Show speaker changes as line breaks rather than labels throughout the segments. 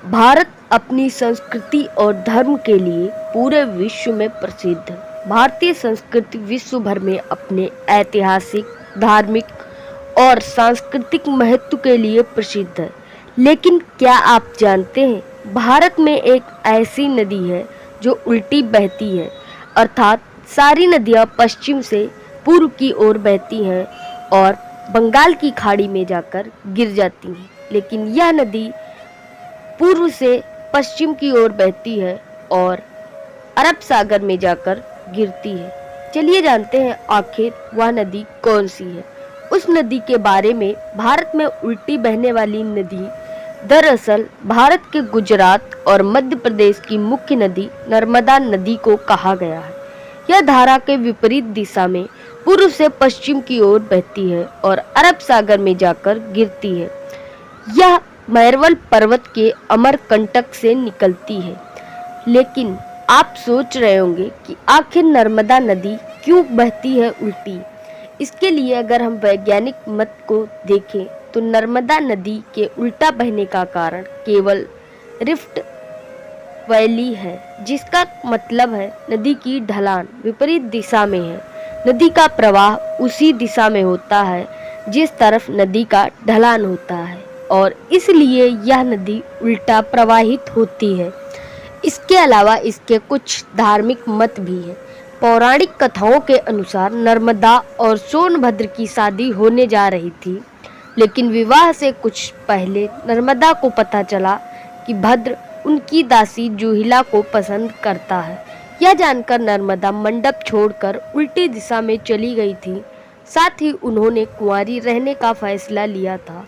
भारत अपनी संस्कृति और धर्म के लिए पूरे विश्व में प्रसिद्ध है। भारतीय संस्कृति विश्व भर में अपने ऐतिहासिक, धार्मिक और सांस्कृतिक महत्व के लिए प्रसिद्ध है। लेकिन क्या आप जानते हैं, भारत में एक ऐसी नदी है जो उल्टी बहती है, अर्थात सारी नदियाँ पश्चिम से पूर्व की ओर बहती हैं और बंगाल की खाड़ी में जाकर गिर जाती हैं। लेकिन यह नदी पूर्व से पश्चिम की ओर बहती है और अरब सागर में जाकर गिरती है। चलिए जानते हैं आखिर वह नदी कौन सी है। उस नदी के बारे में भारत में उल्टी बहने वाली नदी दरअसल भारत के गुजरात और मध्य प्रदेश की मुख्य नदी नर्मदा नदी को कहा गया है। यह धारा के विपरीत दिशा में पूर्व से पश्चिम की ओर बहती है और अरब सागर में जाकर गिरती है। यह मैरवल पर्वत के अमरकंटक से निकलती है। लेकिन आप सोच रहे होंगे कि आखिर नर्मदा नदी क्यों बहती है उल्टी। इसके लिए अगर हम वैज्ञानिक मत को देखें तो नर्मदा नदी के उल्टा बहने का कारण केवल रिफ्ट वैली है, जिसका मतलब है नदी की ढलान विपरीत दिशा में है। नदी का प्रवाह उसी दिशा में होता है जिस तरफ नदी का ढलान होता है और इसलिए यह नदी उल्टा प्रवाहित होती है। इसके अलावा इसके कुछ धार्मिक मत भी हैं। पौराणिक कथाओं के अनुसार नर्मदा और सोनभद्र की शादी होने जा रही थी, लेकिन विवाह से कुछ पहले नर्मदा को पता चला कि भद्र उनकी दासी जूहिला को पसंद करता है। यह जानकर नर्मदा मंडप छोड़कर उल्टी दिशा में चली गई थी। साथ ही उन्होंने कुंवारी रहने का फैसला लिया था।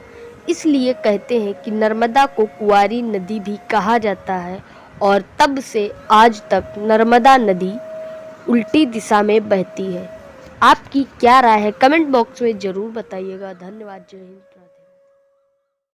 इसलिए कहते हैं कि नर्मदा को कुंवारी नदी भी कहा जाता है और तब से आज तक नर्मदा नदी उल्टी दिशा में बहती है। आपकी क्या राय है, कमेंट बॉक्स में ज़रूर बताइएगा। धन्यवाद। जय हिंद।